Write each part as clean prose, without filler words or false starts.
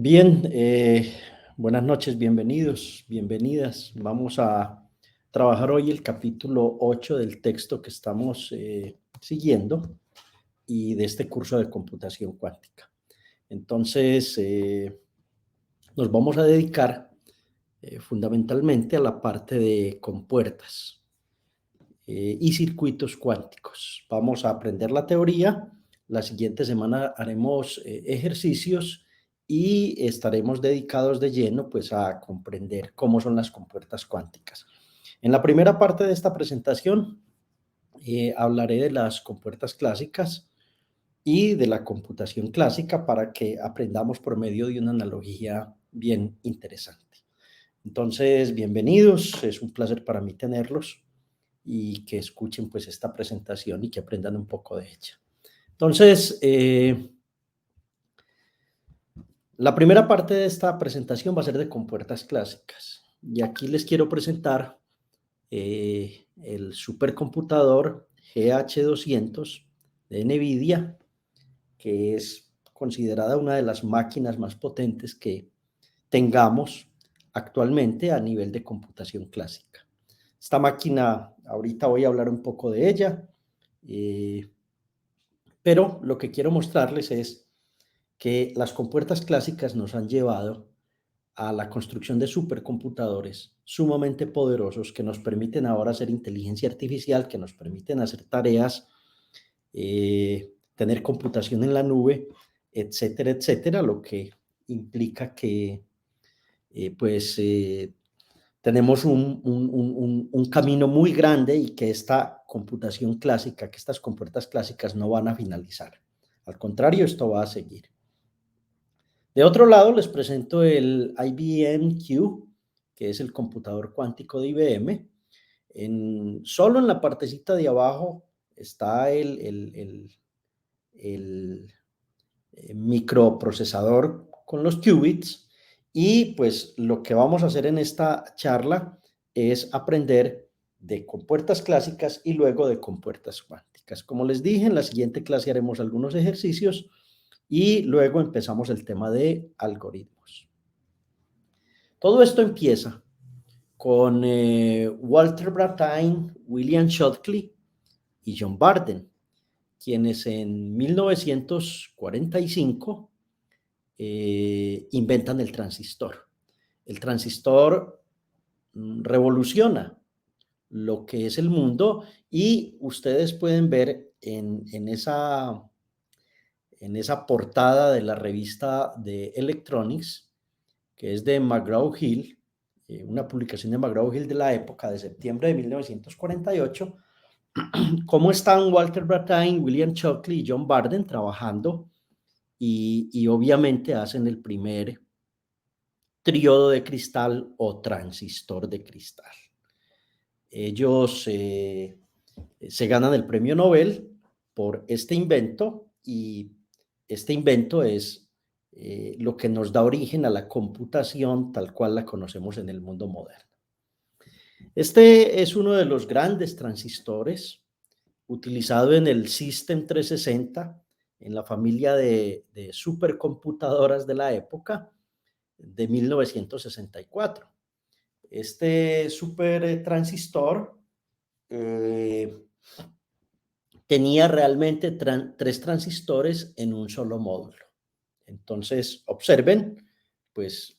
Bien, buenas noches, bienvenidos, bienvenidas. Vamos a trabajar hoy el capítulo 8 del texto que estamos siguiendo y de este curso de computación cuántica. Entonces, nos vamos a dedicar fundamentalmente a la parte de compuertas y circuitos cuánticos. Vamos a aprender la teoría. La siguiente semana haremos ejercicios y estaremos dedicados de lleno pues a comprender cómo son las compuertas cuánticas. En la primera parte de esta presentación hablaré de las compuertas clásicas y de la computación clásica para que aprendamos por medio de una analogía bien interesante. Entonces, bienvenidos, es un placer para mí tenerlos y que escuchen pues esta presentación y que aprendan un poco de ella. Entonces, la primera parte de esta presentación va a ser de compuertas clásicas y aquí les quiero presentar el supercomputador GH200 de NVIDIA, que es considerada una de las máquinas más potentes que tengamos actualmente a nivel de computación clásica. Esta máquina, ahorita voy a hablar un poco de ella, eh, pero lo que quiero mostrarles es que las compuertas clásicas nos han llevado a la construcción de supercomputadores sumamente poderosos que nos permiten ahora hacer inteligencia artificial, que nos permiten hacer tareas, tener computación en la nube, etcétera, etcétera, lo que implica que pues tenemos un camino muy grande y que esta computación clásica, que estas compuertas clásicas no van a finalizar. Al contrario, esto va a seguir. De otro lado, les presento el IBM Q, que es el computador cuántico de IBM. Solo en la partecita de abajo está el microprocesador con los qubits y pues lo que vamos a hacer en esta charla es aprender de compuertas clásicas y luego de compuertas cuánticas. Como les dije, en la siguiente clase haremos algunos ejercicios y luego empezamos el tema de algoritmos. Todo esto empieza con Walter Brattain, William Shockley y John Barden, quienes en 1945 inventan el transistor. El transistor revoluciona lo que es el mundo y ustedes pueden ver en esa portada de la revista de Electronics, que es de McGraw-Hill, una publicación de McGraw-Hill de la época de septiembre de 1948, cómo están Walter Brattain, William Shockley y John Barden trabajando y obviamente hacen el primer triodo de cristal o transistor de cristal. Ellos se ganan el premio Nobel por este invento y este invento es lo que nos da origen a la computación tal cual la conocemos en el mundo moderno. Este es uno de los grandes transistores utilizado en el System 360, en la familia de supercomputadoras de la época de 1964. Este super transistor tenía realmente tres transistores en un solo módulo. Entonces, observen, pues,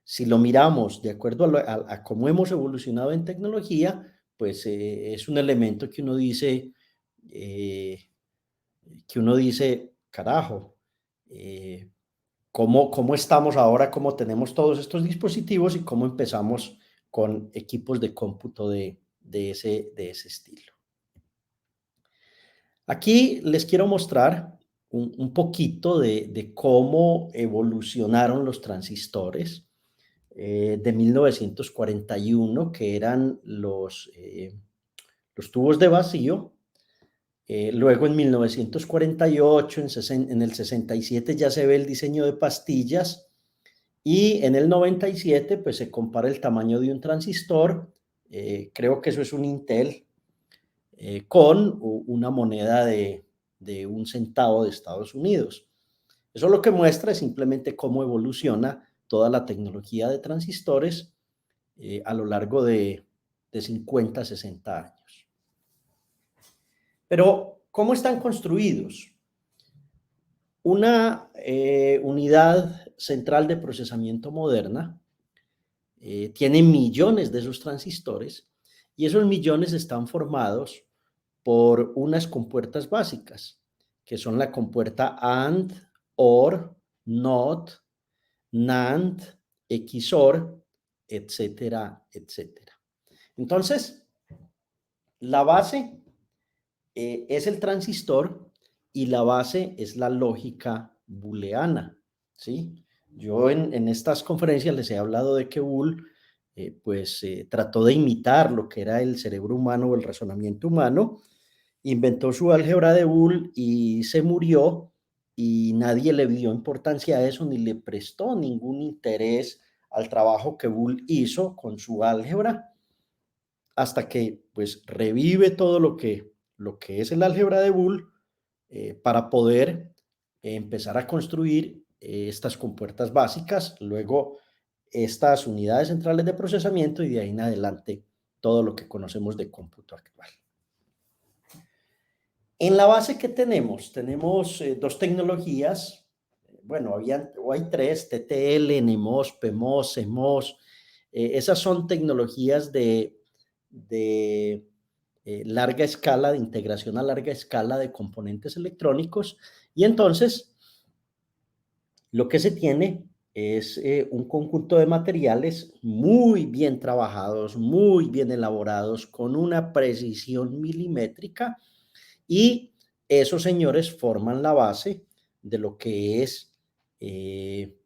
si lo miramos de acuerdo a cómo hemos evolucionado en tecnología, pues es un elemento eh, que uno dice, carajo, ¿cómo estamos ahora? ¿Cómo tenemos todos estos dispositivos y cómo empezamos con equipos de cómputo de ese estilo? Aquí les quiero mostrar un poquito de cómo evolucionaron los transistores de 1941, que eran los tubos de vacío. Luego en 1948, en el 67 ya se ve el diseño de pastillas y en el 97 pues se compara el tamaño de un transistor, creo que eso es un Intel, con una moneda de 1 centavo de Estados Unidos. Eso lo que muestra es simplemente cómo evoluciona toda la tecnología de transistores a lo largo de 50, 60 años. Pero, ¿cómo están construidos? Una unidad central de procesamiento moderna tiene millones de esos transistores y esos millones están formados por unas compuertas básicas, que son la compuerta AND, OR, NOT, NAND, XOR, etcétera, etcétera. Entonces, la base es el transistor y la base es la lógica booleana, ¿sí? Yo en estas conferencias les he hablado de que Boole trató de imitar lo que era el cerebro humano o el razonamiento humano, inventó su álgebra de Boole y se murió y nadie le dio importancia a eso ni le prestó ningún interés al trabajo que Boole hizo con su álgebra hasta que pues revive todo lo que es el álgebra de Boole para poder empezar a construir estas compuertas básicas, luego estas unidades centrales de procesamiento y de ahí en adelante todo lo que conocemos de cómputo actual. En la base que tenemos dos tecnologías, bueno, hay tres, TTL, NMOS, PMOS, CMOS, esas son tecnologías de larga escala, de integración a larga escala de componentes electrónicos, y entonces lo que se tiene es un conjunto de materiales muy bien trabajados, muy bien elaborados, con una precisión milimétrica, y esos señores forman la base de lo que es el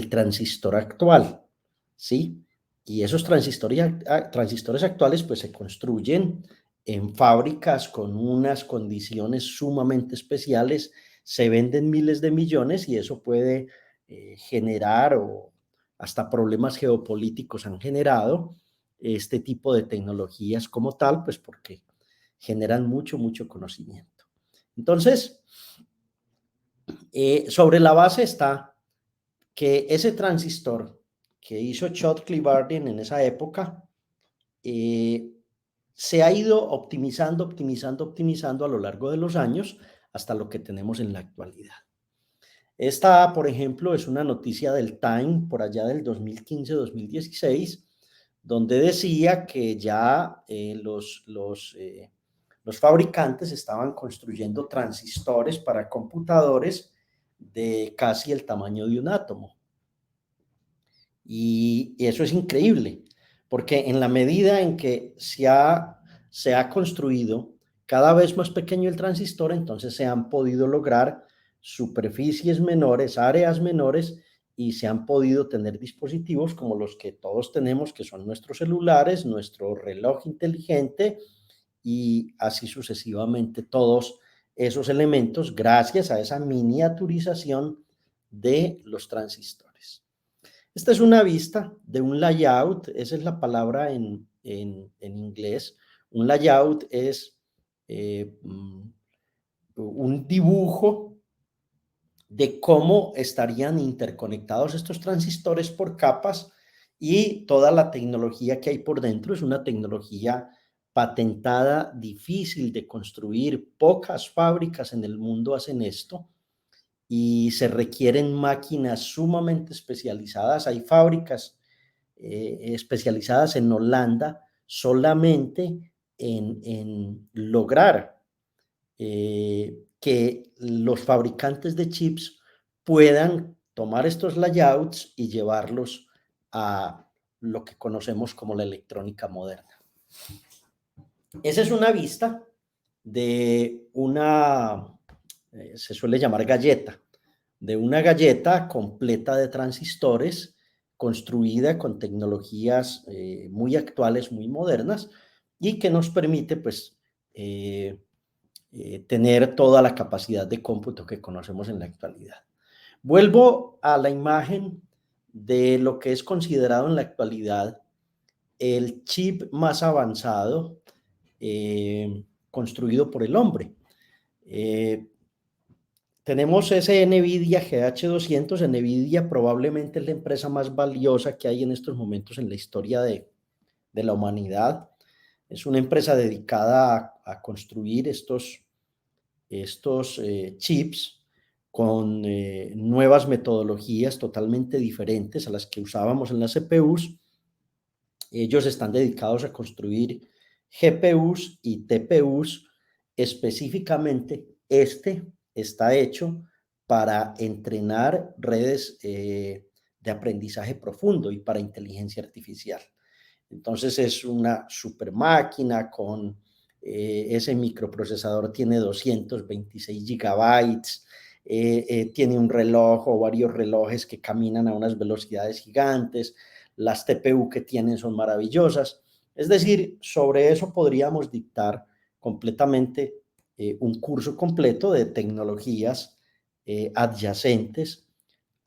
transistor actual, ¿sí? Y esos transistores actuales pues se construyen en fábricas con unas condiciones sumamente especiales, se venden miles de millones y eso puede generar o hasta problemas geopolíticos han generado este tipo de tecnologías como tal, pues porque generan mucho, mucho conocimiento. Entonces, sobre la base está que ese transistor que hizo Schottky-Bardeen en esa época se ha ido optimizando, optimizando, optimizando a lo largo de los años hasta lo que tenemos en la actualidad. Esta, por ejemplo, es una noticia del Time por allá del 2015-2016, donde decía que ya los fabricantes estaban construyendo transistores para computadores de casi el tamaño de un átomo. Y eso es increíble, porque en la medida en que se ha construido cada vez más pequeño el transistor, entonces se han podido lograr superficies menores, áreas menores, y se han podido tener dispositivos como los que todos tenemos, que son nuestros celulares, nuestro reloj inteligente y así sucesivamente todos esos elementos gracias a esa miniaturización de los transistores. Esta es una vista de un layout, esa es la palabra en inglés. Un layout es un dibujo de cómo estarían interconectados estos transistores por capas, y toda la tecnología que hay por dentro es una tecnología patentada, difícil de construir, pocas fábricas en el mundo hacen esto y se requieren máquinas sumamente especializadas. Hay fábricas especializadas en Holanda solamente en lograr que los fabricantes de chips puedan tomar estos layouts y llevarlos a lo que conocemos como la electrónica moderna. Esa es una vista de se suele llamar galleta, de una galleta completa de transistores construida con tecnologías muy actuales, muy modernas, y que nos permite pues tener toda la capacidad de cómputo que conocemos en la actualidad. Vuelvo a la imagen de lo que es considerado en la actualidad el chip más avanzado construido por el hombre. tenemos ese NVIDIA GH200. NVIDIA probablemente es la empresa más valiosa que hay en estos momentos en la historia de la humanidad. Es una empresa dedicada a construir estos chips con nuevas metodologías totalmente diferentes a las que usábamos en las CPUs. Ellos están dedicados a construir GPUs y TPUs. Específicamente, este está hecho para entrenar redes de aprendizaje profundo y para inteligencia artificial. Entonces es una super máquina con ese microprocesador, tiene 226 gigabytes, tiene un reloj o varios relojes que caminan a unas velocidades gigantes, las TPU que tienen son maravillosas. Es decir, sobre eso podríamos dictar completamente un curso completo de tecnologías adyacentes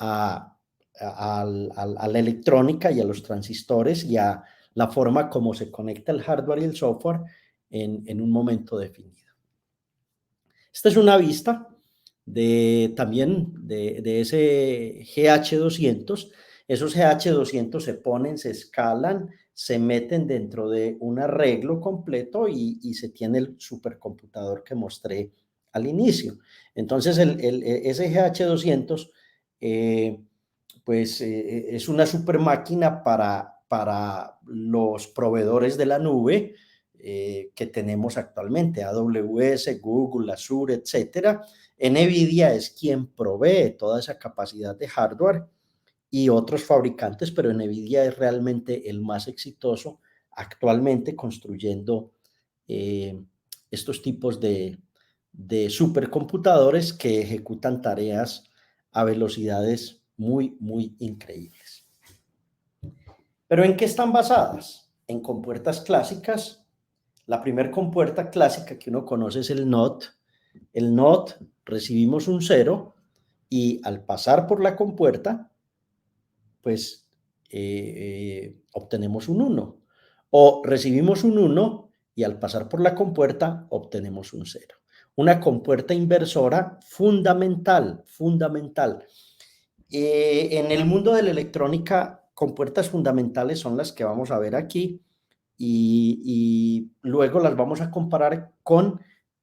a la electrónica y a los transistores y a la forma como se conecta el hardware y el software en un momento definido. Esta es una vista también de ese GH200. Esos GH200 se ponen, se escalan, se meten dentro de un arreglo completo y se tiene el supercomputador que mostré al inicio. Entonces, ese GH200 pues es una super máquina para los proveedores de la nube que tenemos actualmente, AWS, Google, Azure, etcétera. NVIDIA es quien provee toda esa capacidad de hardware y otros fabricantes, pero NVIDIA es realmente el más exitoso actualmente construyendo estos tipos de supercomputadores que ejecutan tareas a velocidades muy, muy increíbles. ¿Pero en qué están basadas? En compuertas clásicas. La primera compuerta clásica que uno conoce es el NOT. El NOT recibimos un 0 y al pasar por la compuerta, pues obtenemos un 1. O recibimos un 1 y al pasar por la compuerta obtenemos un 0. Una compuerta inversora fundamental, fundamental. En el mundo de la electrónica, compuertas fundamentales son las que vamos a ver aquí y luego las vamos a comparar con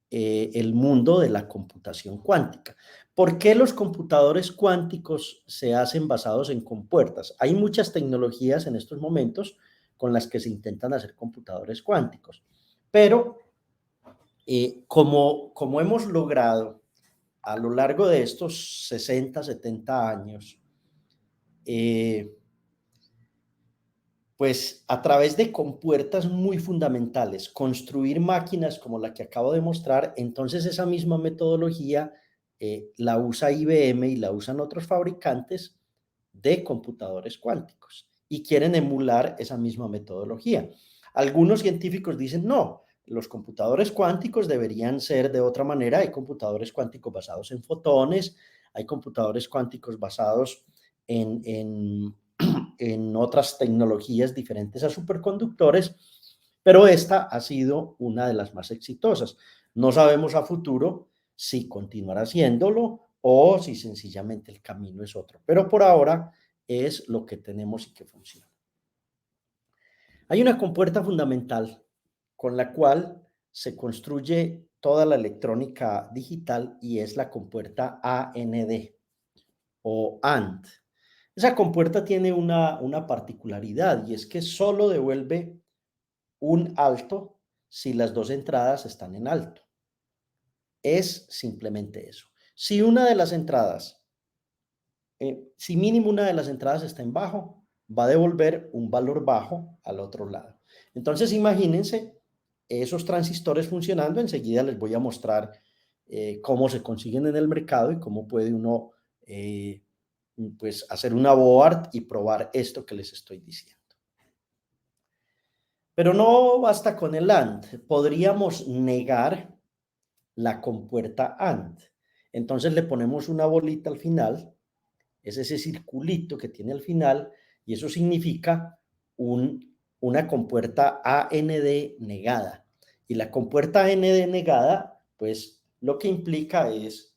el mundo de la computación cuántica. ¿Por qué los computadores cuánticos se hacen basados en compuertas? Hay muchas tecnologías en estos momentos con las que se intentan hacer computadores cuánticos, pero como hemos logrado a lo largo de estos 60, 70 años, pues a través de compuertas muy fundamentales, construir máquinas como la que acabo de mostrar, entonces esa misma metodología la usa IBM y la usan otros fabricantes de computadores cuánticos y quieren emular esa misma metodología. Algunos científicos dicen, no, los computadores cuánticos deberían ser de otra manera. Hay computadores cuánticos basados en fotones, hay computadores cuánticos basados en otras tecnologías diferentes a superconductores, pero esta ha sido una de las más exitosas. No sabemos a futuro si continuará haciéndolo o si sencillamente el camino es otro, pero por ahora es lo que tenemos y que funciona. Hay una compuerta fundamental con la cual se construye toda la electrónica digital y es la compuerta AND o AND. Esa compuerta tiene una particularidad y es que solo devuelve un alto si las dos entradas están en alto. Es simplemente eso. Si una de las entradas, si mínimo una de las entradas está en bajo, va a devolver un valor bajo al otro lado. Entonces, imagínense esos transistores funcionando. Enseguida les voy a mostrar cómo se consiguen en el mercado y cómo puede uno pues hacer una board y probar esto que les estoy diciendo. Pero no basta con el AND. Podríamos negar la compuerta AND. Entonces le ponemos una bolita al final, es ese circulito que tiene al final, y eso significa una compuerta AND negada. Y la compuerta AND negada, pues lo que implica es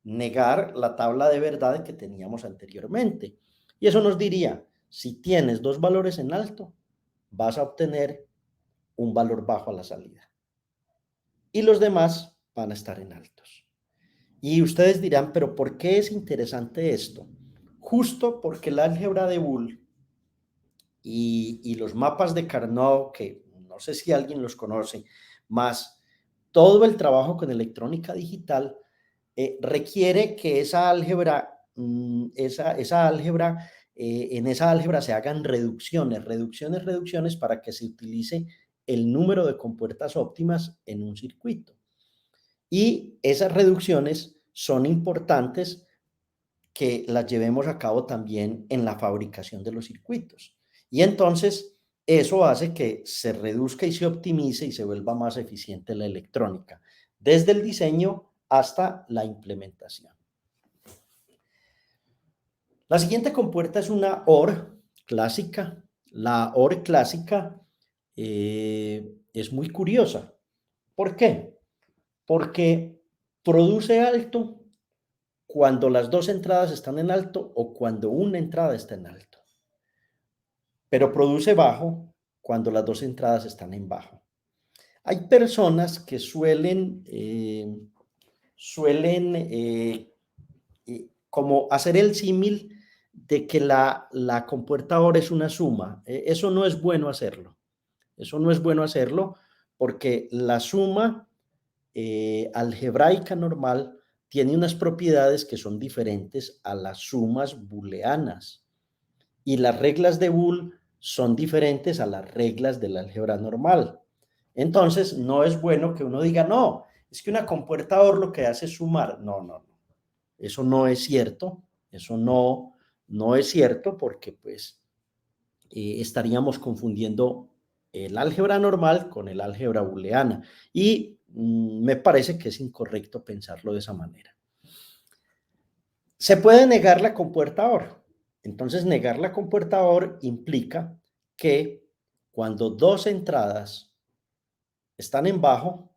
negar la tabla de verdad que teníamos anteriormente. Y eso nos diría, si tienes dos valores en alto, vas a obtener un valor bajo a la salida. Y los demás van a estar en altos. Y ustedes dirán, pero ¿por qué es interesante esto? Justo porque el álgebra de Boole y los mapas de Carnot, que no sé si alguien los conoce, más todo el trabajo con electrónica digital, requiere que esa álgebra, esa álgebra, en esa álgebra se hagan reducciones para que se utilice el número de compuertas óptimas en un circuito. Y esas reducciones son importantes que las llevemos a cabo también en la fabricación de los circuitos. Y entonces eso hace que se reduzca y se optimice y se vuelva más eficiente la electrónica, desde el diseño hasta la implementación. La siguiente compuerta es una OR clásica. La OR clásica es muy curiosa. ¿Por qué? Porque produce alto cuando las dos entradas están en alto o cuando una entrada está en alto, pero produce bajo cuando las dos entradas están en bajo. Hay personas que como hacer el símil de que la compuerta OR es una suma. Eso no es bueno hacerlo. Eso no es bueno hacerlo porque la suma algebraica normal tiene unas propiedades que son diferentes a las sumas booleanas y las reglas de Boole son diferentes a las reglas del álgebra normal. Entonces, no es bueno que uno diga, no, es que una compuerta OR lo que hace es sumar. No, no, no. Eso no es cierto. Eso no es cierto porque pues estaríamos confundiendo el álgebra normal con el álgebra booleana y me parece que es incorrecto pensarlo de esa manera. Se puede negar la compuerta OR. Entonces, negar la compuerta OR implica que cuando dos entradas están en bajo,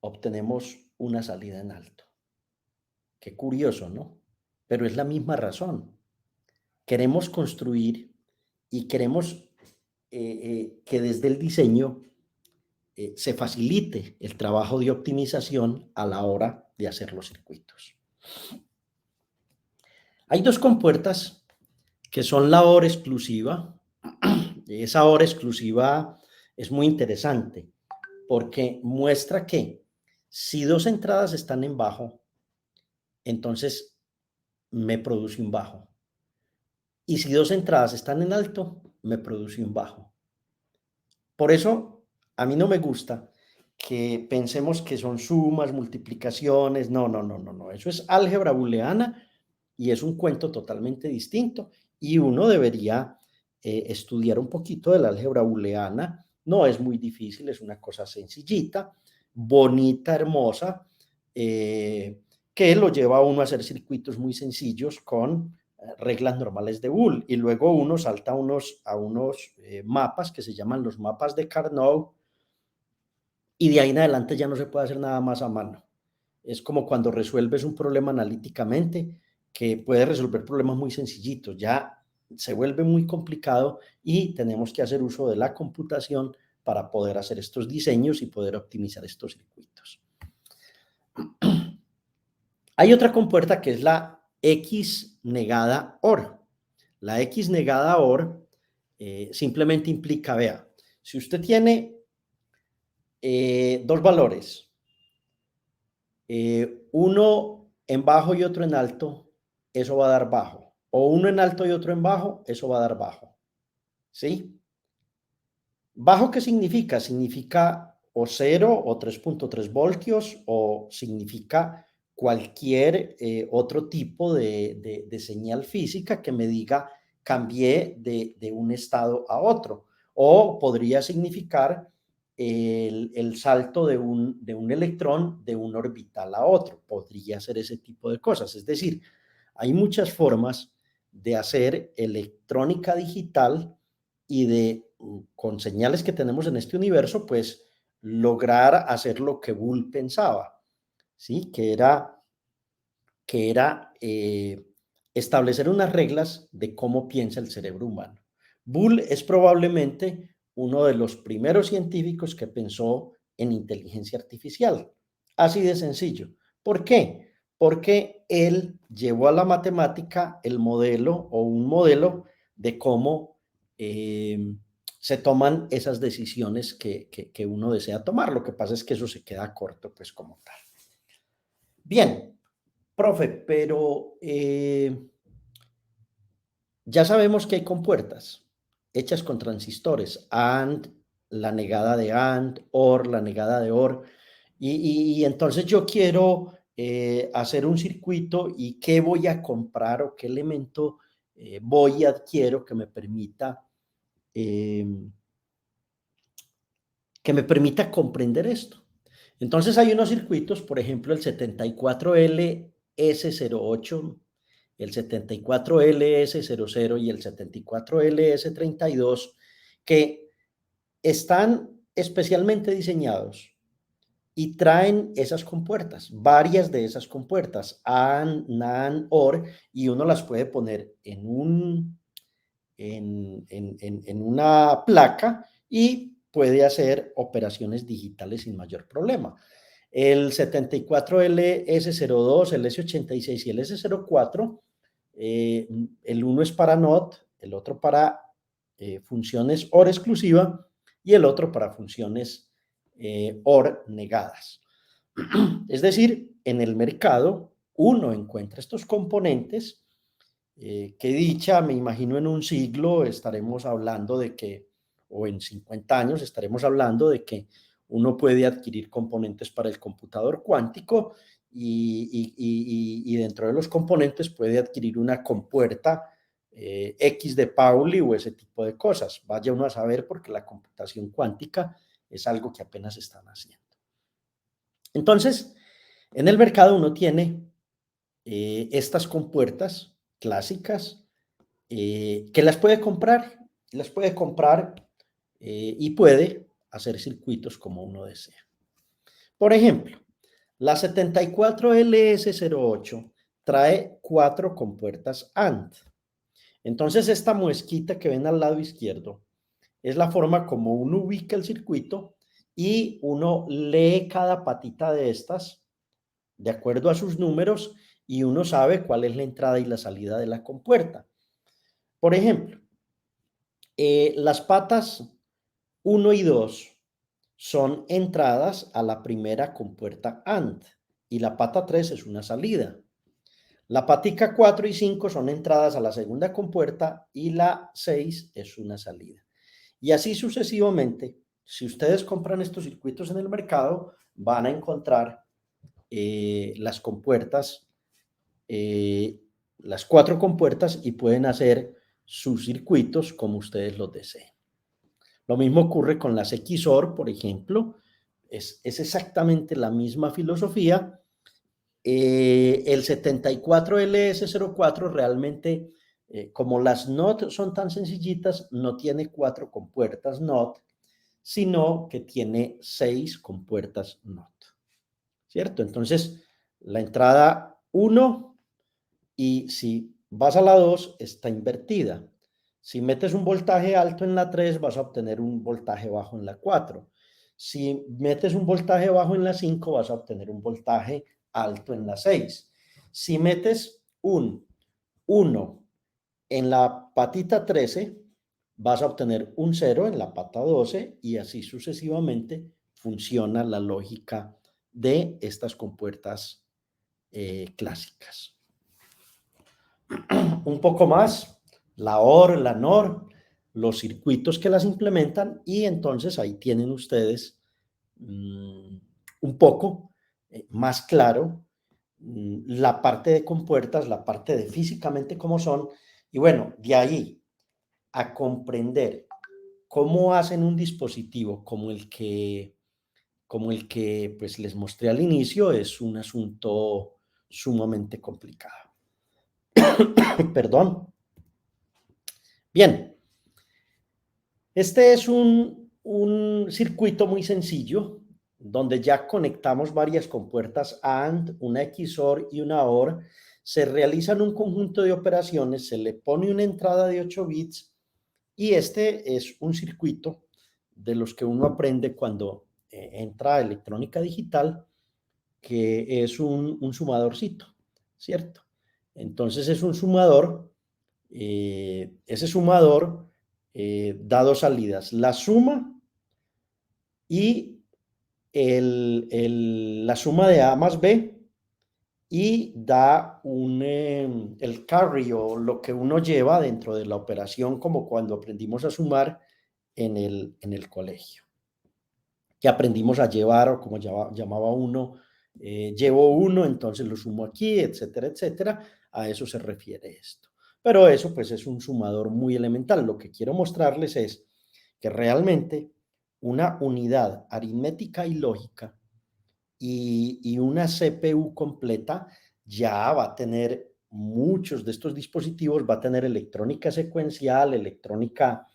obtenemos una salida en alto. Qué curioso, ¿no? Pero es la misma razón. Queremos construir y queremos que desde el diseño se facilite el trabajo de optimización a la hora de hacer los circuitos. Hay dos compuertas que son la OR exclusiva. Esa OR exclusiva es muy interesante porque muestra que si dos entradas están en bajo, entonces me produce un bajo. Y si dos entradas están en alto, me produce un bajo. Por eso, a mí no me gusta que pensemos que son sumas, multiplicaciones. No, no, no, no, no. Eso es álgebra booleana y es un cuento totalmente distinto. Y uno debería estudiar un poquito de la álgebra booleana. No es muy difícil, es una cosa sencillita, bonita, hermosa, que lo lleva a uno a hacer circuitos muy sencillos con reglas normales de Boole y luego uno salta a unos mapas que se llaman los mapas de Carnot y de ahí en adelante ya no se puede hacer nada más a mano. Es como cuando resuelves un problema analíticamente que puede resolver problemas muy sencillitos, ya se vuelve muy complicado y tenemos que hacer uso de la computación para poder hacer estos diseños y poder optimizar estos circuitos. Hay otra compuerta que es la X negada OR. La X negada OR simplemente implica, vea, si usted tiene dos valores, uno en bajo y otro en alto, eso va a dar bajo. O uno en alto y otro en bajo, eso va a dar bajo. ¿Sí? ¿Bajo qué significa? Significa o 0 o 3.3 voltios o significa cualquier otro tipo de señal física que me diga cambié de un estado a otro. O podría significar el salto de un electrón de un orbital a otro. Podría ser ese tipo de cosas. Es decir, hay muchas formas de hacer electrónica digital y de, con señales que tenemos en este universo, pues lograr hacer lo que Boole pensaba, ¿sí? Que era que era establecer unas reglas de cómo piensa el cerebro humano. Boole es probablemente uno de los primeros científicos que pensó en inteligencia artificial. Así de sencillo. ¿Por qué? Porque él llevó a la matemática el modelo o un modelo de cómo se toman esas decisiones que uno desea tomar. Lo que pasa es que eso se queda corto, pues como tal. Bien, profe, pero ya sabemos que hay compuertas hechas con transistores, AND, la negada de AND, OR, la negada de OR, y entonces yo quiero hacer un circuito y qué voy a comprar o qué elemento voy y adquiero eh, que me permita comprender esto. Entonces hay unos circuitos, por ejemplo, el 74LS08, el 74LS00 y el 74LS32, que están especialmente diseñados y traen esas compuertas, varias de esas compuertas, AND, NAND, OR, y uno las puede poner en una placa y puede hacer operaciones digitales sin mayor problema. El 74LS02, el S86 y el S04, el uno es para NOT, el otro para funciones OR exclusiva y el otro para funciones OR negadas. Es decir, en el mercado uno encuentra estos componentes que dicha, me imagino en un siglo estaremos hablando de que, o en 50 años estaremos hablando de que uno puede adquirir componentes para el computador cuántico y dentro de los componentes puede adquirir una compuerta X de Pauli o ese tipo de cosas. Vaya uno a saber porque la computación cuántica es algo que apenas están haciendo. Entonces, en el mercado uno tiene estas compuertas clásicas que las puede comprar y puede hacer circuitos como uno desea. Por ejemplo, la 74LS08 trae 4 compuertas AND. Entonces, esta muesquita que ven al lado izquierdo es la forma como uno ubica el circuito y uno lee cada patita de estas de acuerdo a sus números y uno sabe cuál es la entrada y la salida de la compuerta. Por ejemplo, las patas 1 y 2 son entradas a la primera compuerta AND y la pata 3 es una salida. La patica 4 y 5 son entradas a la segunda compuerta y la 6 es una salida. Y así sucesivamente, si ustedes compran estos circuitos en el mercado, van a encontrar las compuertas, las 4 compuertas y pueden hacer sus circuitos como ustedes los deseen. Lo mismo ocurre con las XOR, por ejemplo, es exactamente la misma filosofía. El 74LS04 realmente, como las NOT son tan sencillitas, no tiene 4 compuertas NOT, sino que tiene 6 compuertas NOT, ¿cierto? Entonces, la entrada 1 y si vas a la 2 está invertida. Si metes un voltaje alto en la 3, vas a obtener un voltaje bajo en la 4. Si metes un voltaje bajo en la 5, vas a obtener un voltaje alto en la 6. Si metes un 1 en la patita 13, vas a obtener un 0 en la pata 12 y así sucesivamente funciona la lógica de estas compuertas clásicas. Un poco más, la OR, la NOR, los circuitos que las implementan y entonces ahí tienen ustedes un poco más claro la parte de compuertas, la parte de físicamente cómo son y bueno, de ahí a comprender cómo hacen un dispositivo como el que pues les mostré al inicio es un asunto sumamente complicado. Perdón. Bien, este es un circuito muy sencillo donde ya conectamos varias compuertas AND, una XOR y una OR, se realizan un conjunto de operaciones, se le pone una entrada de 8 bits y este es un circuito de los que uno aprende cuando entra a electrónica digital, que es un sumadorcito, ¿cierto? Entonces es un sumador, ese sumador da dos salidas, la suma y la suma de A más B, y da el carry o lo que uno lleva dentro de la operación, como cuando aprendimos a sumar en el colegio, que aprendimos a llevar, o como llamaba uno, llevo uno, entonces lo sumo aquí, etcétera, etcétera. A eso se refiere esto. Pero eso pues es un sumador muy elemental. Lo que quiero mostrarles es que realmente una unidad aritmética y lógica y una CPU completa ya va a tener muchos de estos dispositivos, va a tener electrónica secuencial, electrónica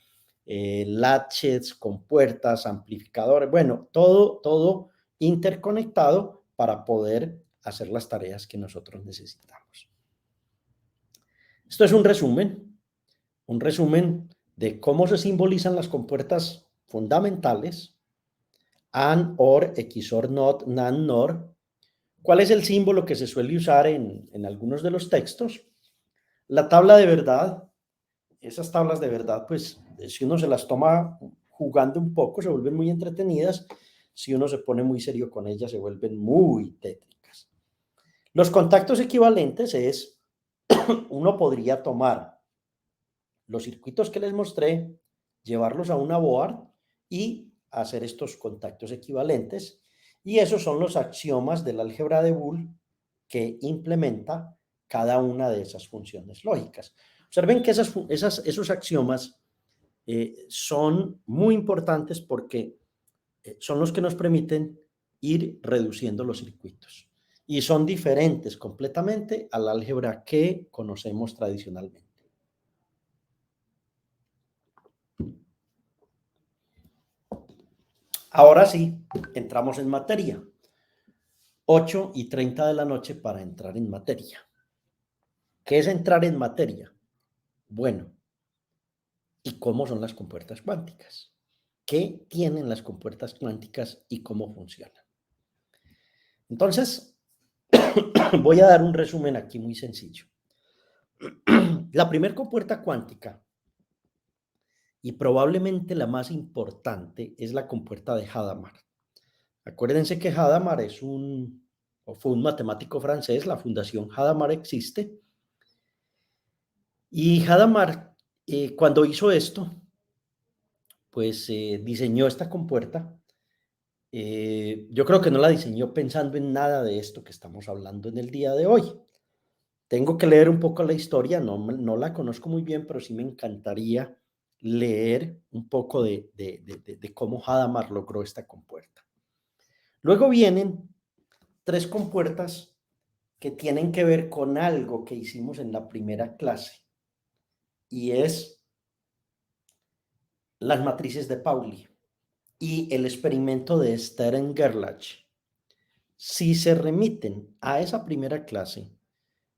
latches, compuertas, amplificadores, bueno, todo interconectado para poder hacer las tareas que nosotros necesitamos. Esto es un resumen de cómo se simbolizan las compuertas fundamentales, AND, OR, XOR, NOT, NAND, NOR. ¿Cuál es el símbolo que se suele usar en algunos de los textos? La tabla de verdad. Esas tablas de verdad, pues, si uno se las toma jugando un poco, se vuelven muy entretenidas. Si uno se pone muy serio con ellas, se vuelven muy tétricas. Los contactos equivalentes es, uno podría tomar los circuitos que les mostré, llevarlos a una board y hacer estos contactos equivalentes. Y esos son los axiomas del álgebra de Boole que implementa cada una de esas funciones lógicas. Observen que esos axiomas son muy importantes porque son los que nos permiten ir reduciendo los circuitos. Y son diferentes completamente al álgebra que conocemos tradicionalmente. Ahora sí, entramos en materia. 8:30 de la noche para entrar en materia. ¿Qué es entrar en materia? Bueno, ¿y cómo son las compuertas cuánticas? ¿Qué tienen las compuertas cuánticas y cómo funcionan? Entonces, voy a dar un resumen aquí muy sencillo. La primera compuerta cuántica, y probablemente la más importante, es la compuerta de Hadamard. Acuérdense que Hadamard fue un matemático francés, la fundación Hadamard existe, y Hadamard, cuando hizo esto, pues diseñó esta compuerta. Yo creo que no la diseñó pensando en nada de esto que estamos hablando en el día de hoy. Tengo que leer un poco la historia, no la conozco muy bien, pero sí me encantaría leer un poco de cómo Hadamard logró esta compuerta. Luego vienen tres compuertas que tienen que ver con algo que hicimos en la primera clase, y es las matrices de Pauli y el experimento de Stern-Gerlach. Si se remiten a esa primera clase,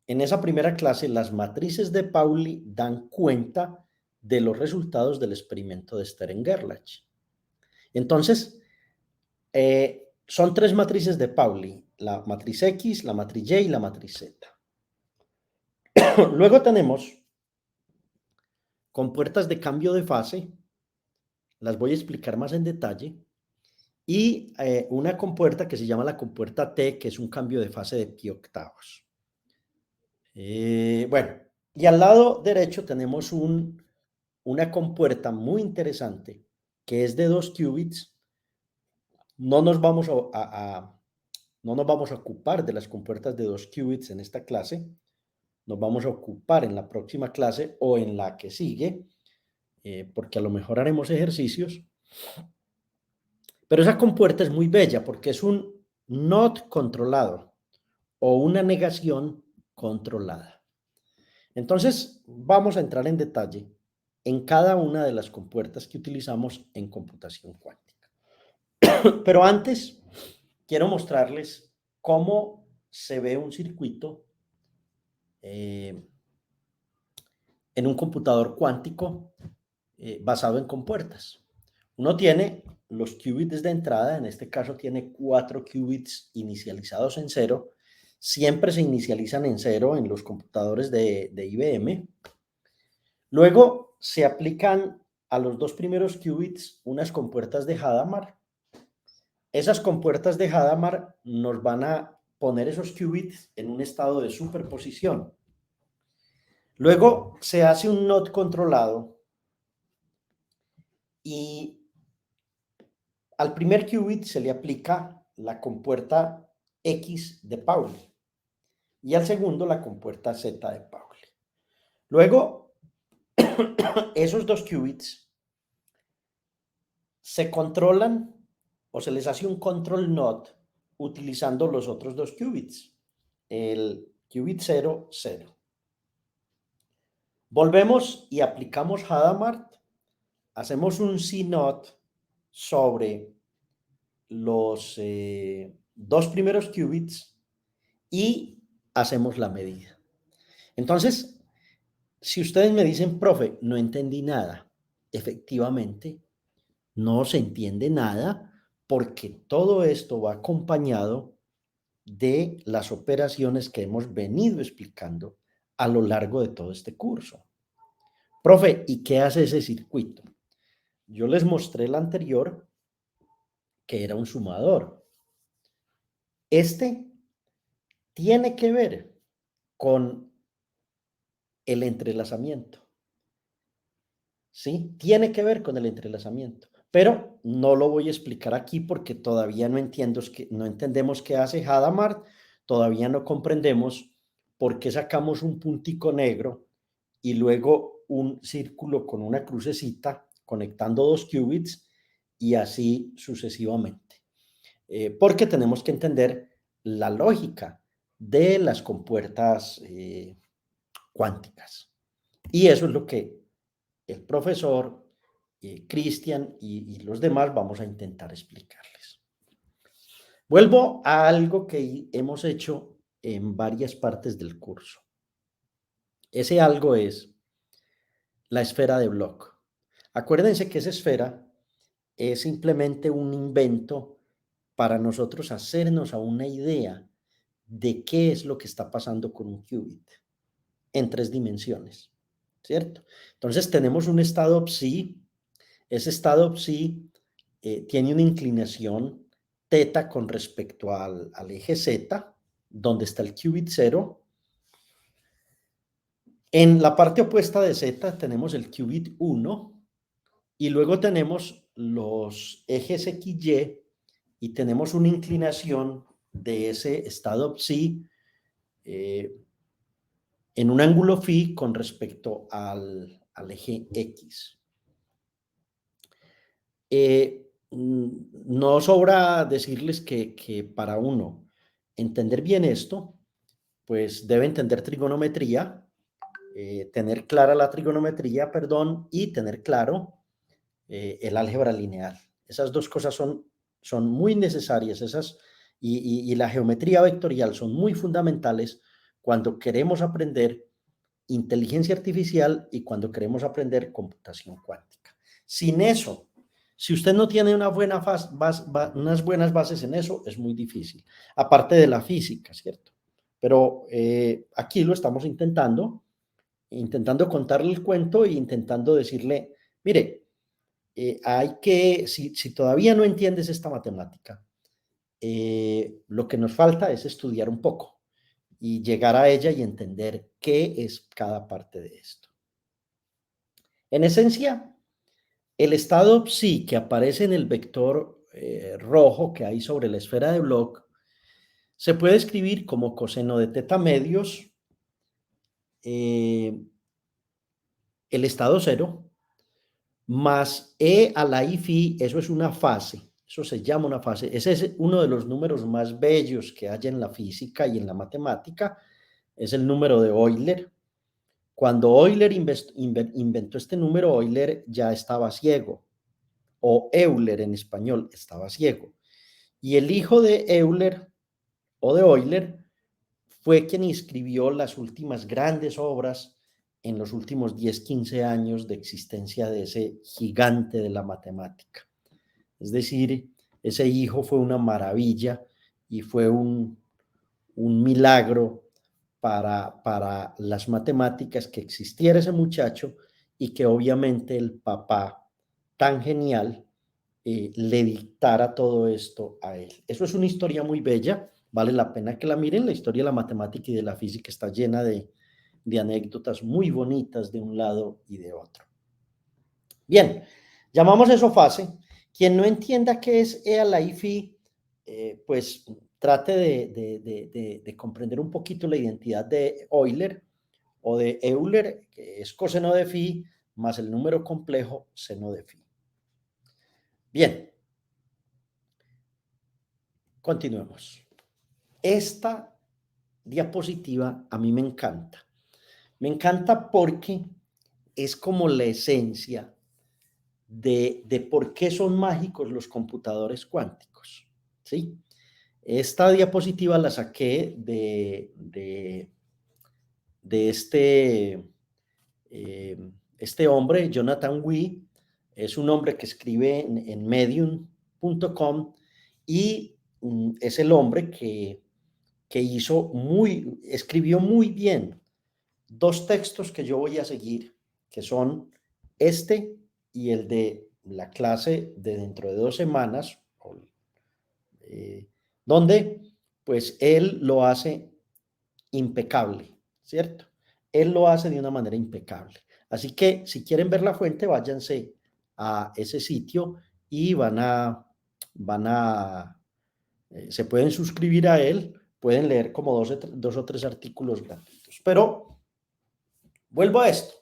en esa primera clase las matrices de Pauli dan cuenta de los resultados del experimento de Stern-Gerlach. Entonces, son tres matrices de Pauli, la matriz X, la matriz Y y la matriz Z. Luego tenemos compuertas de cambio de fase, las voy a explicar más en detalle, y una compuerta que se llama la compuerta T, que es un cambio de fase de pi octavos. Bueno, y al lado derecho tenemos una compuerta muy interesante que es de 2 qubits. No nos vamos no nos vamos a ocupar de las compuertas de 2 qubits en esta clase. Nos vamos a ocupar en la próxima clase o en la que sigue, porque a lo mejor haremos ejercicios. Pero esa compuerta es muy bella porque es un NOT controlado o una negación controlada. Entonces, vamos a entrar en detalle en cada una de las compuertas que utilizamos en computación cuántica. Pero antes quiero mostrarles cómo se ve un circuito eh, en un computador cuántico basado en compuertas. Uno tiene los qubits de entrada, en este caso tiene 4 qubits inicializados en cero. Siempre se inicializan en cero en los computadores de IBM. Luego se aplican a los 2 primeros qubits unas compuertas de Hadamard. Esas compuertas de Hadamard nos van a poner esos qubits en un estado de superposición. Luego se hace un NOT controlado y al primer qubit se le aplica la compuerta X de Pauli y al segundo la compuerta Z de Pauli. Luego, esos 2 qubits se controlan o se les hace un control NOT utilizando los otros 2 qubits, el qubit 0, 0. Volvemos y aplicamos Hadamard, hacemos un CNOT sobre los 2 primeros qubits y hacemos la medida. Entonces, si ustedes me dicen, profe, no entendí nada, efectivamente, no se entiende nada porque todo esto va acompañado de las operaciones que hemos venido explicando a lo largo de todo este curso. Profe, ¿y qué hace ese circuito? Yo les mostré el anterior, que era un sumador. Este tiene que ver con el entrelazamiento. ¿Sí? Tiene que ver con el entrelazamiento. Pero no lo voy a explicar aquí porque todavía no entendemos qué hace Hadamard, todavía no comprendemos por qué sacamos un puntico negro y luego un círculo con una crucecita conectando 2 qubits y así sucesivamente. Porque tenemos que entender la lógica de las compuertas cuánticas. Y eso es lo que el profesor, Cristian y los demás vamos a intentar explicarles. Vuelvo a algo que hemos hecho en varias partes del curso. Ese algo es la esfera de Bloch. Acuérdense que esa esfera es simplemente un invento para nosotros hacernos a una idea de qué es lo que está pasando con un qubit en 3 dimensiones, ¿cierto? Entonces tenemos un estado psi. Ese estado psi tiene una inclinación teta con respecto al eje z, donde está el qubit 0. En la parte opuesta de z tenemos el qubit 1 y luego tenemos los ejes XY y tenemos una inclinación de ese estado psi en un ángulo phi con respecto al eje X. No sobra decirles que para uno entender bien esto, pues debe entender trigonometría, tener clara la trigonometría, perdón, y tener claro el álgebra lineal. Esas 2 cosas son muy necesarias, y la geometría vectorial son muy fundamentales cuando queremos aprender inteligencia artificial y cuando queremos aprender computación cuántica. Sin eso, si usted no tiene unas buenas bases en eso, es muy difícil, aparte de la física, ¿cierto? Pero aquí lo estamos intentando contarle el cuento e intentando decirle, mire, si todavía no entiendes esta matemática, lo que nos falta es estudiar un poco y llegar a ella y entender qué es cada parte de esto. En esencia, el estado psi que aparece en el vector rojo que hay sobre la esfera de Bloch se puede escribir como coseno de teta medios, el estado cero, más e a la i phi, eso es una fase, eso se llama una fase. Ese es uno de los números más bellos que hay en la física y en la matemática, es el número de Euler. Cuando Euler inventó este número, Euler ya estaba ciego. o Euler en español, estaba ciego. Y el hijo de Euler o de Euler fue quien escribió las últimas grandes obras en los últimos 10, 15 años de existencia de ese gigante de la matemática. Es decir, ese hijo fue una maravilla y fue un milagro para las matemáticas que existiera ese muchacho y que obviamente el papá tan genial le dictara todo esto a él. Eso es una historia muy bella, vale la pena que la miren. La historia de la matemática y de la física está llena de anécdotas muy bonitas de un lado y de otro. Bien, llamamos eso fase. Quien no entienda qué es EALA-IFI, pues trate de comprender un poquito la identidad de Euler o de Euler, que es coseno de phi más el número complejo seno de phi. Bien, continuemos. Esta diapositiva a mí me encanta. Me encanta porque es como la esencia de por qué son mágicos los computadores cuánticos, ¿sí? Esta diapositiva la saqué de este hombre, Jonathan Wee. Es un hombre que escribe en medium.com y es el hombre que escribió muy bien dos textos que yo voy a seguir, que son este y el de la clase de dentro de 2 semanas, donde pues él lo hace impecable, ¿cierto? Él lo hace de una manera impecable. Así que si quieren ver la fuente, váyanse a ese sitio y se pueden suscribir a él, pueden leer como dos o tres artículos gratuitos. Pero vuelvo a esto.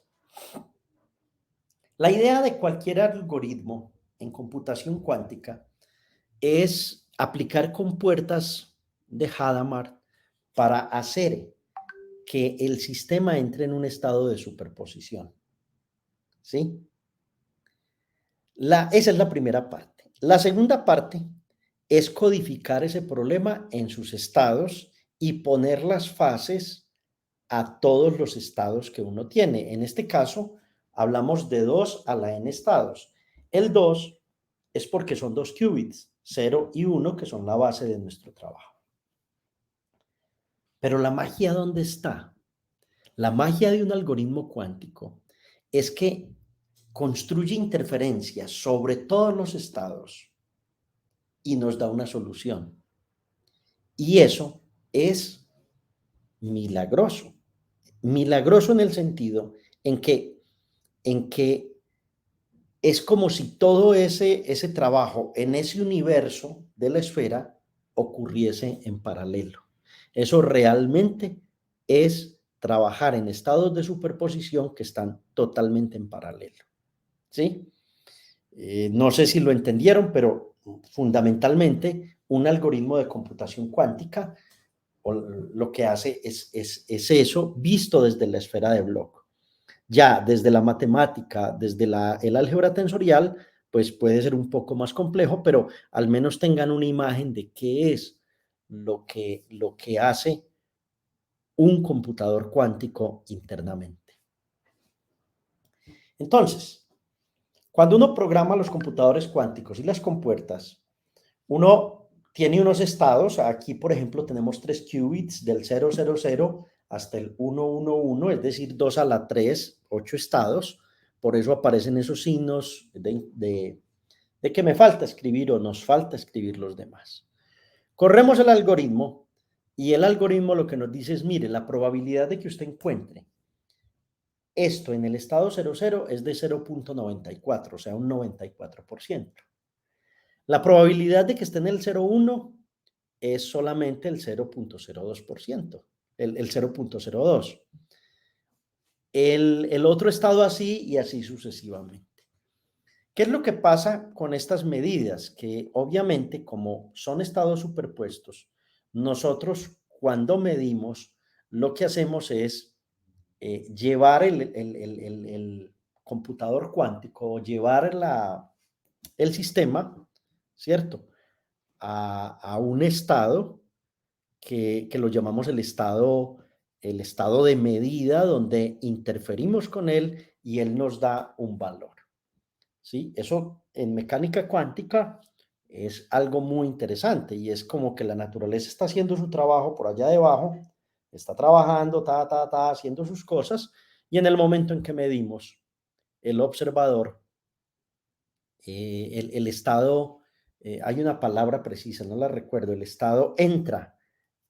La idea de cualquier algoritmo en computación cuántica es aplicar compuertas de Hadamard para hacer que el sistema entre en un estado de superposición. ¿Sí? Esa es la primera parte. La segunda parte es codificar ese problema en sus estados y poner las fases a todos los estados que uno tiene. En este caso, hablamos de 2 a la n estados. El 2 es porque son 2 qubits, 0 y 1, que son la base de nuestro trabajo. Pero la magia, ¿dónde está? La magia de un algoritmo cuántico es que construye interferencias sobre todos los estados y nos da una solución. Y eso es milagroso. Milagroso en el sentido en que es como si todo ese trabajo en ese universo de la esfera ocurriese en paralelo. Eso realmente es trabajar en estados de superposición que están totalmente en paralelo. ¿Sí? No sé si lo entendieron, pero fundamentalmente un algoritmo de computación cuántica lo que hace es eso visto desde la esfera de Bloch. Ya desde la matemática, desde el álgebra tensorial, pues puede ser un poco más complejo, pero al menos tengan una imagen de qué es lo que hace un computador cuántico internamente. Entonces, cuando uno programa los computadores cuánticos y las compuertas, uno tiene unos estados. Aquí, por ejemplo, tenemos 3 qubits del 000 hasta el 111, es decir, 2 a la 3, 8 estados. Por eso aparecen esos signos de que me falta escribir o nos falta escribir los demás. Corremos el algoritmo y el algoritmo lo que nos dice es, mire, la probabilidad de que usted encuentre esto en el estado 00 es de 0.94, o sea, un 94%. La probabilidad de que esté en el 0.1 es solamente el 0.02%, el 0.02. El otro estado así y así sucesivamente. ¿Qué es lo que pasa con estas medidas? Que obviamente, como son estados superpuestos, nosotros cuando medimos, lo que hacemos es llevar el computador cuántico, llevar el sistema, ¿cierto? A un estado que lo llamamos el estado de medida, donde interferimos con él y él nos da un valor, ¿sí? Eso en mecánica cuántica es algo muy interesante y es como que la naturaleza está haciendo su trabajo por allá debajo, está trabajando, haciendo sus cosas, y en el momento en que medimos, el observador, el estado, hay una palabra precisa, no la recuerdo, el estado entra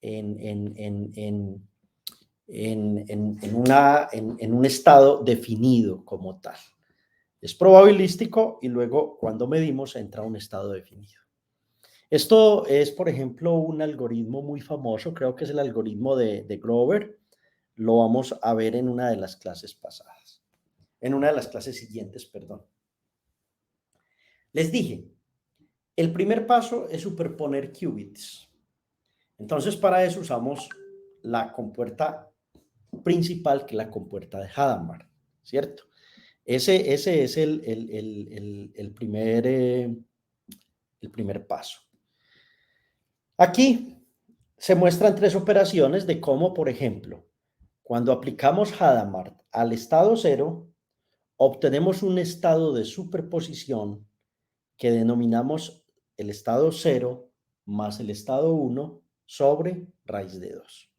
en, en, en, en, en un estado definido como tal. Es probabilístico y luego cuando medimos entra a un estado definido. Esto es, por ejemplo, un algoritmo muy famoso, creo que es el algoritmo de Grover. Lo vamos a ver en una de las clases pasadas, en una de las clases siguientes, perdón. Les dije, el primer paso es superponer qubits. Entonces, para eso usamos la compuerta principal, que es la compuerta de Hadamard, ¿cierto? Ese es el primer paso. Aquí se muestran tres operaciones de cómo, por ejemplo, cuando aplicamos Hadamard al estado cero, obtenemos un estado de superposición que denominamos el estado cero más el estado 1 sobre raíz de 2.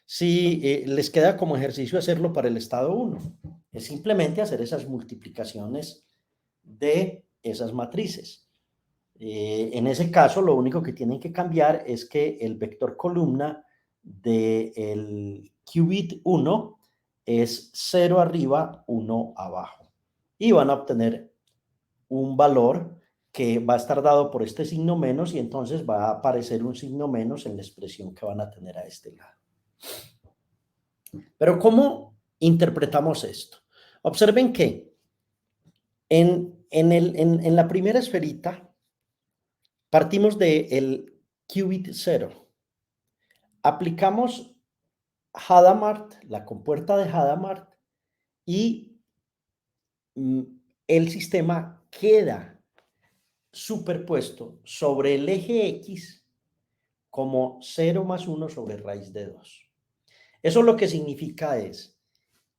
Si les queda como ejercicio hacerlo para el estado 1, es simplemente hacer esas multiplicaciones de esas matrices. En ese caso, lo único que tienen que cambiar es que el vector columna del qubit 1 es 0 arriba, 1 abajo. Y van a obtener un valor que va a estar dado por este signo menos y entonces va a aparecer un signo menos en la expresión que van a tener a este lado. Pero ¿cómo interpretamos esto? Observen que en la primera esferita partimos del qubit 0. Aplicamos Hadamard, la compuerta de Hadamard, y el sistema queda superpuesto sobre el eje X como 0 más 1 sobre raíz de 2. Eso lo que significa es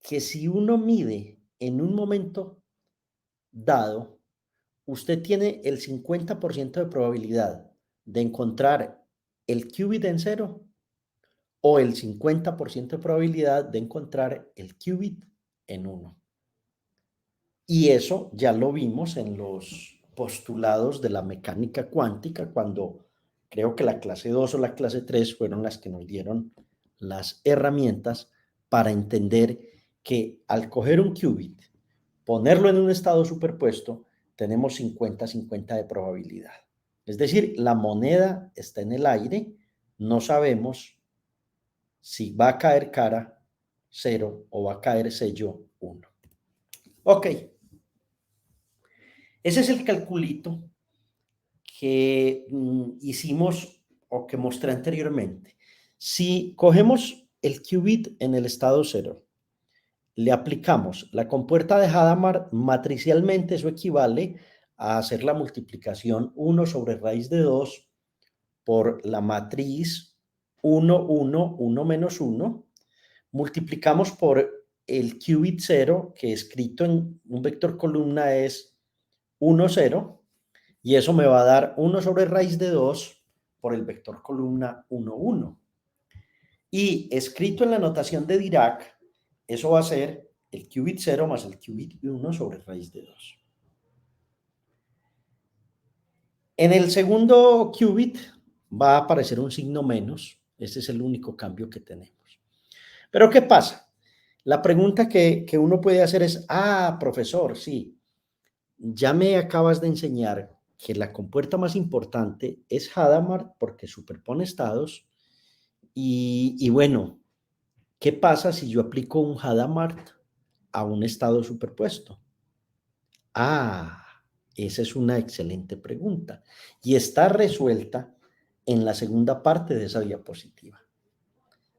que si uno mide en un momento dado, usted tiene el 50% de probabilidad de encontrar el qubit en 0 o el 50% de probabilidad de encontrar el qubit en 1. Y eso ya lo vimos en los postulados de la mecánica cuántica, cuando creo que la clase 2 o la clase 3 fueron las que nos dieron las herramientas para entender que al coger un qubit, ponerlo en un estado superpuesto, tenemos 50-50 de probabilidad. Es decir, la moneda está en el aire, no sabemos si va a caer cara 0 o va a caer sello 1. Ok. Ese es el calculito que hicimos o que mostré anteriormente. Si cogemos el qubit en el estado 0, le aplicamos la compuerta de Hadamard matricialmente, eso equivale a hacer la multiplicación 1 sobre raíz de 2 por la matriz 1, 1, 1 menos 1. Multiplicamos por el qubit 0, que escrito en un vector columna es 1, 0. Y eso me va a dar 1 sobre raíz de 2 por el vector columna 1, 1. Y escrito en la notación de Dirac, eso va a ser el qubit 0 más el qubit 1 sobre raíz de 2. En el segundo qubit va a aparecer un signo menos. Ese es el único cambio que tenemos. Pero ¿qué pasa? La pregunta que uno puede hacer es, profesor, sí, ya me acabas de enseñar que la compuerta más importante es Hadamard porque superpone estados y bueno, ¿qué pasa si yo aplico un Hadamard a un estado superpuesto? Esa es una excelente pregunta y está resuelta en la segunda parte de esa diapositiva.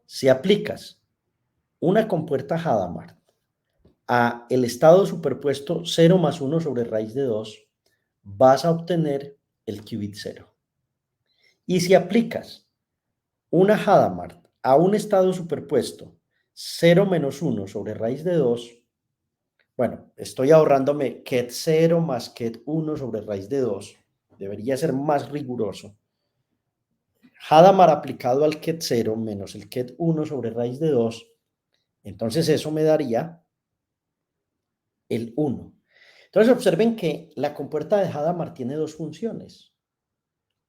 Si aplicas una compuerta Hadamard a el estado superpuesto 0 más 1 sobre raíz de 2, vas a obtener el qubit 0. Y si aplicas una Hadamard a un estado superpuesto 0 menos 1 sobre raíz de 2, bueno, estoy ahorrándome ket 0 más ket 1 sobre raíz de 2. Debería ser más riguroso. Hadamard aplicado al ket 0 menos el ket 1 sobre raíz de 2. Entonces eso me daría el 1. Entonces observen que la compuerta de Hadamard tiene dos funciones.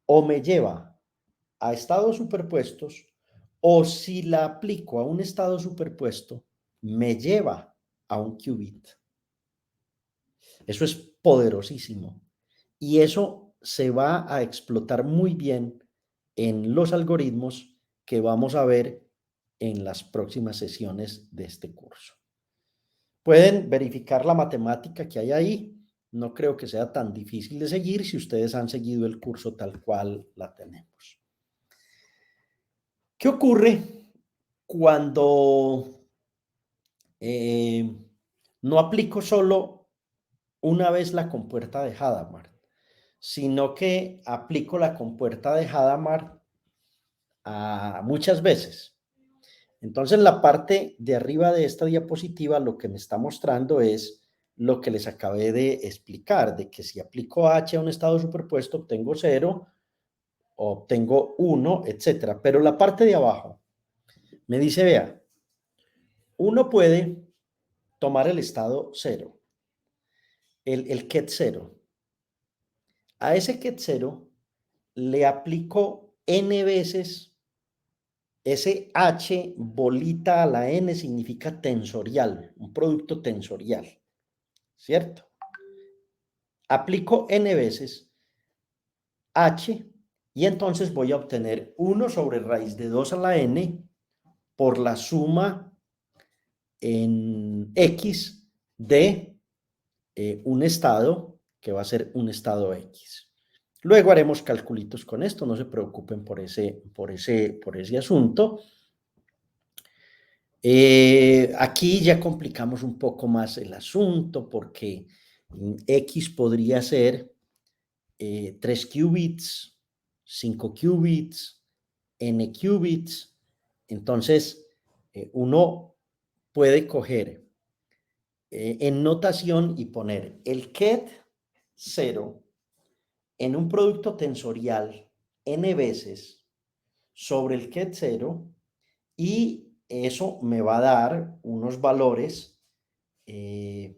O me lleva a estados superpuestos, o si la aplico a un estado superpuesto, me lleva a un qubit. Eso es poderosísimo. Y eso se va a explotar muy bien en los algoritmos que vamos a ver en las próximas sesiones de este curso. Pueden verificar la matemática que hay ahí. No creo que sea tan difícil de seguir si ustedes han seguido el curso tal cual la tenemos. ¿Qué ocurre cuando no aplico solo una vez la compuerta de Hadamard, sino que aplico la compuerta de Hadamard muchas veces? Entonces, la parte de arriba de esta diapositiva lo que me está mostrando es lo que les acabé de explicar, de que si aplico H a un estado superpuesto, obtengo 0, obtengo 1, etcétera. Pero la parte de abajo me dice, vea, uno puede tomar el estado 0, el ket 0. A ese ket 0 le aplico n veces. Ese H bolita a la N significa tensorial, un producto tensorial, ¿cierto? Aplico N veces H y entonces voy a obtener 1 sobre raíz de 2 a la N por la suma en X de un estado que va a ser un estado X. Luego haremos calculitos con esto, no se preocupen por ese asunto. Aquí ya complicamos un poco más el asunto porque X podría ser 3 qubits, 5 qubits, n qubits. Entonces, uno puede coger en notación y poner el ket 0 en un producto tensorial n veces sobre el ket 0 y eso me va a dar unos valores que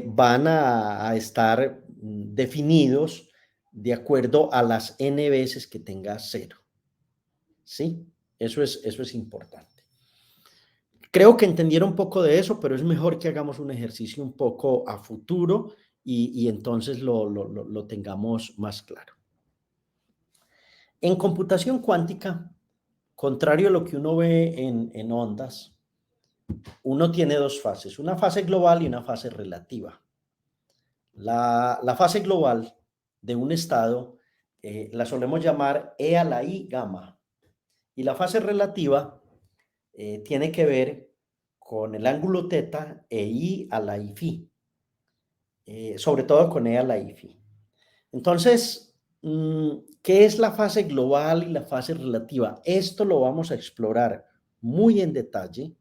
van a estar definidos de acuerdo a las n veces que tenga 0. ¿Sí? Eso es importante. Creo que entendieron un poco de eso, pero es mejor que hagamos un ejercicio un poco a futuro y entonces lo tengamos más claro. En computación cuántica, contrario a lo que uno ve en ondas, uno tiene dos fases, una fase global y una fase relativa. La fase global de un estado la solemos llamar E a la I gamma, y la fase relativa tiene que ver con el ángulo teta e I a la I phi, sobre todo con E a la I phi. Entonces, ¿qué es la fase global y la fase relativa? Esto lo vamos a explorar muy en detalle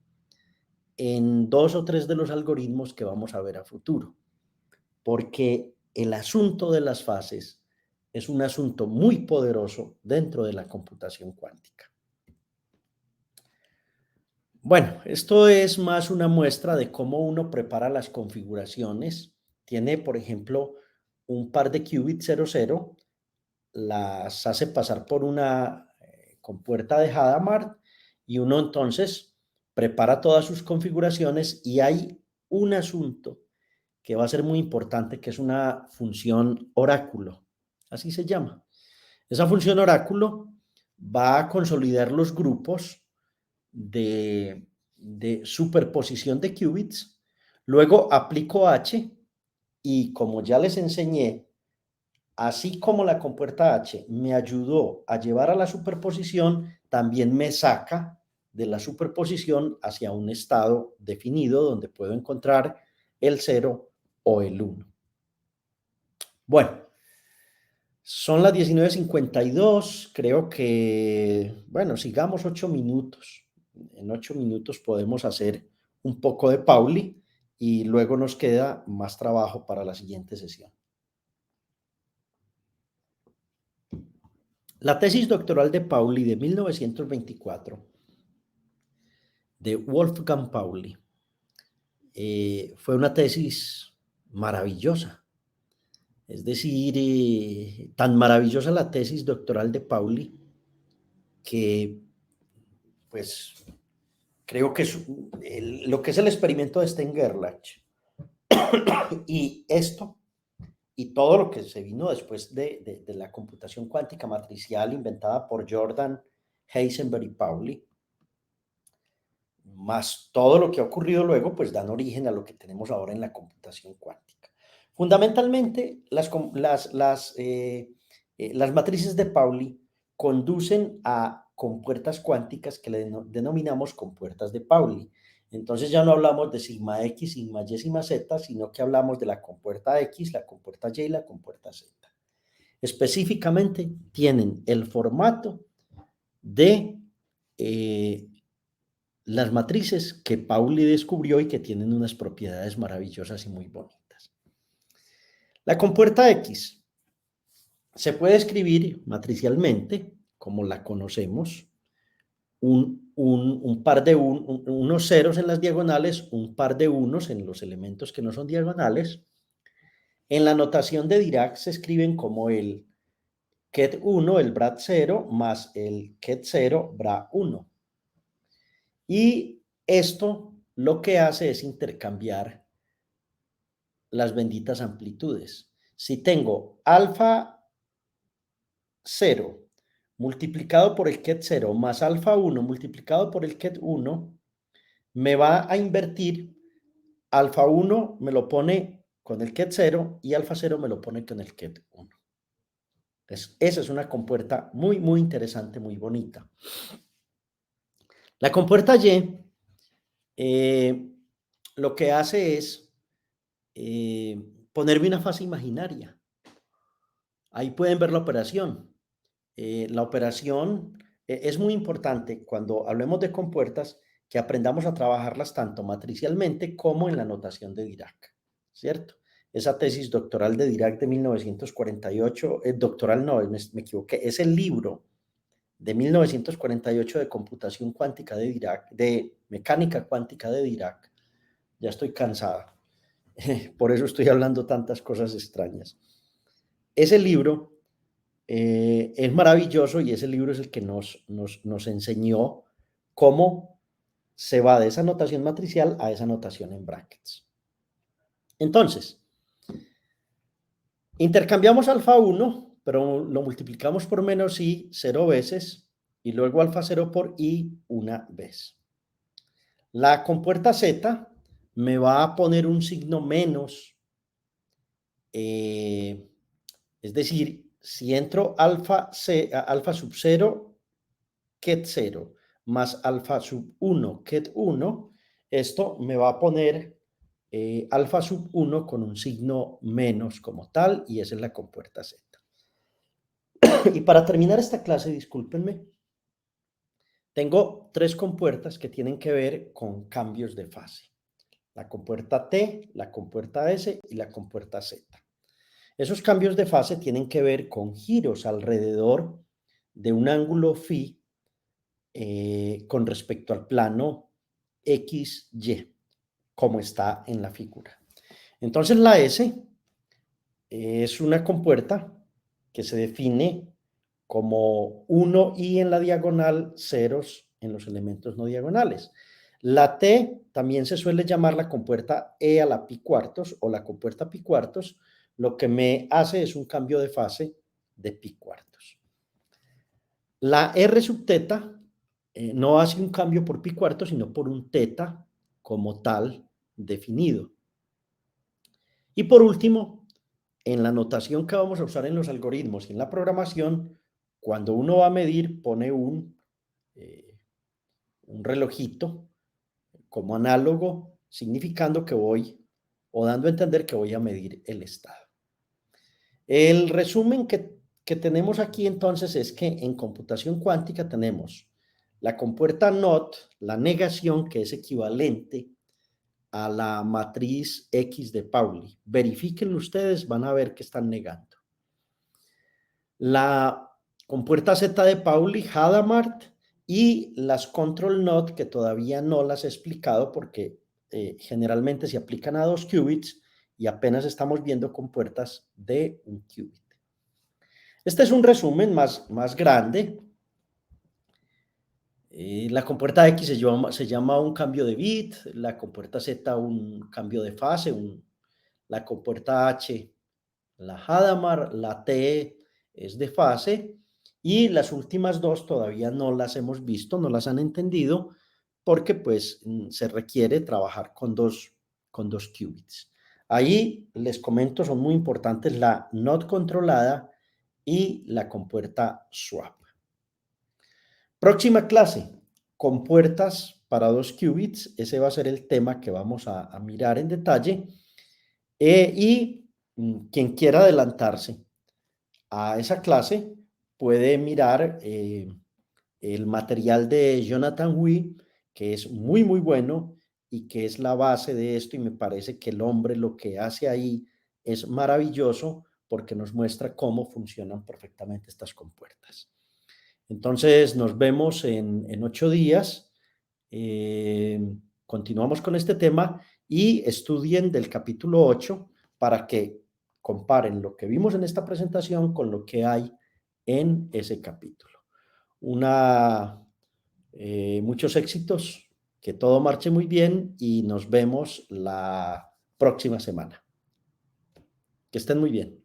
en 2 o 3 de los algoritmos que vamos a ver a futuro, porque el asunto de las fases es un asunto muy poderoso dentro de la computación cuántica. Bueno, esto es más una muestra de cómo uno prepara las configuraciones. Tiene, por ejemplo, un par de qubits 00, las hace pasar por una compuerta de Hadamard y uno entonces prepara todas sus configuraciones y hay un asunto que va a ser muy importante, que es una función oráculo, así se llama. Esa función oráculo va a consolidar los grupos de superposición de qubits, luego aplico H y como ya les enseñé, así como la compuerta H me ayudó a llevar a la superposición, también me saca de la superposición hacia un estado definido donde puedo encontrar el 0 o el 1. Bueno, son las 19:52. Creo que, bueno, sigamos 8 minutos. En 8 minutos podemos hacer un poco de Pauli y luego nos queda más trabajo para la siguiente sesión. La tesis doctoral de Pauli de 1924, de Wolfgang Pauli, fue una tesis maravillosa. Es decir, tan maravillosa la tesis doctoral de Pauli que, pues, creo que lo que es el experimento de Stern-Gerlach y esto y todo lo que se vino después de la computación cuántica matricial inventada por Jordan, Heisenberg y Pauli, más todo lo que ha ocurrido luego, pues dan origen a lo que tenemos ahora en la computación cuántica. Fundamentalmente, las matrices de Pauli conducen a compuertas cuánticas que le denominamos compuertas de Pauli. Entonces ya no hablamos de sigma X, sigma Y, sigma Z, sino que hablamos de la compuerta X, la compuerta Y y la compuerta Z. Específicamente tienen el formato de las matrices que Pauli descubrió y que tienen unas propiedades maravillosas y muy bonitas. La compuerta X se puede escribir matricialmente, como la conocemos, un par de unos ceros en las diagonales, un par de unos en los elementos que no son diagonales. En la notación de Dirac se escriben como el ket 1, el brad 0, más el ket 0, bra 1. Y esto lo que hace es intercambiar las benditas amplitudes. Si tengo alfa 0 multiplicado por el ket 0 más alfa 1 multiplicado por el ket 1, me va a invertir. Alfa 1 me lo pone con el ket 0 y alfa 0 me lo pone con el ket 1. Entonces, esa es una compuerta muy, muy interesante, muy bonita. La compuerta Y lo que hace es ponerme una fase imaginaria. Ahí pueden ver la operación. La operación es muy importante cuando hablemos de compuertas que aprendamos a trabajarlas tanto matricialmente como en la notación de Dirac, ¿cierto? Esa tesis doctoral de Dirac de 1948, doctoral no, me equivoqué, es el libro de 1948 de computación cuántica de Dirac, de mecánica cuántica de Dirac. Ya estoy cansada, por eso estoy hablando tantas cosas extrañas. Ese libro es maravilloso y ese libro es el que nos enseñó cómo se va de esa notación matricial a esa notación en brackets. Entonces, intercambiamos alfa 1, pero lo multiplicamos por menos i 0 veces y luego alfa 0 por i una vez. La compuerta z me va a poner un signo menos, es decir, si entro alfa sub 0, ket 0 más alfa sub 1, ket 1, esto me va a poner alfa sub 1 con un signo menos como tal, y esa es la compuerta z. Y para terminar esta clase, discúlpenme, tengo 3 compuertas que tienen que ver con cambios de fase. La compuerta T, la compuerta S y la compuerta Z. Esos cambios de fase tienen que ver con giros alrededor de un ángulo phi con respecto al plano XY, como está en la figura. Entonces la S es una compuerta que se define como 1i en la diagonal, ceros en los elementos no diagonales. La T también se suele llamar la compuerta E a la pi cuartos o la compuerta pi cuartos. Lo que me hace es un cambio de fase de pi cuartos. La R sub teta no hace un cambio por pi cuartos, sino por un teta como tal definido. Y por último, en la notación que vamos a usar en los algoritmos y en la programación, cuando uno va a medir, pone un relojito como análogo, significando que voy, o dando a entender que voy a medir el estado. El resumen que tenemos aquí entonces es que en computación cuántica tenemos la compuerta NOT, la negación, que es equivalente a la matriz X de Pauli. Verifíquenlo ustedes, van a ver que están negando. La compuerta Z de Pauli, Hadamard, y las control NOT, que todavía no las he explicado porque generalmente se aplican a 2 qubits y apenas estamos viendo compuertas de 1 qubit. Este es un resumen más grande. La compuerta X se llama un cambio de bit, la compuerta Z un cambio de fase, la compuerta H, la Hadamard, la T es de fase, y las últimas dos todavía no las hemos visto, no las han entendido, porque pues se requiere trabajar con dos qubits. Ahí les comento, son muy importantes la not controlada y la compuerta swap. Próxima clase, compuertas para 2 qubits. Ese va a ser el tema que vamos a mirar en detalle. Quien quiera adelantarse a esa clase puede mirar el material de Jonathan Hui, que es muy bueno y que es la base de esto, y me parece que el hombre lo que hace ahí es maravilloso porque nos muestra cómo funcionan perfectamente estas compuertas. Entonces nos vemos en 8 días. Continuamos con este tema y estudien del capítulo 8 para que comparen lo que vimos en esta presentación con lo que hay en ese capítulo. Muchos éxitos, que todo marche muy bien y nos vemos la próxima semana. Que estén muy bien.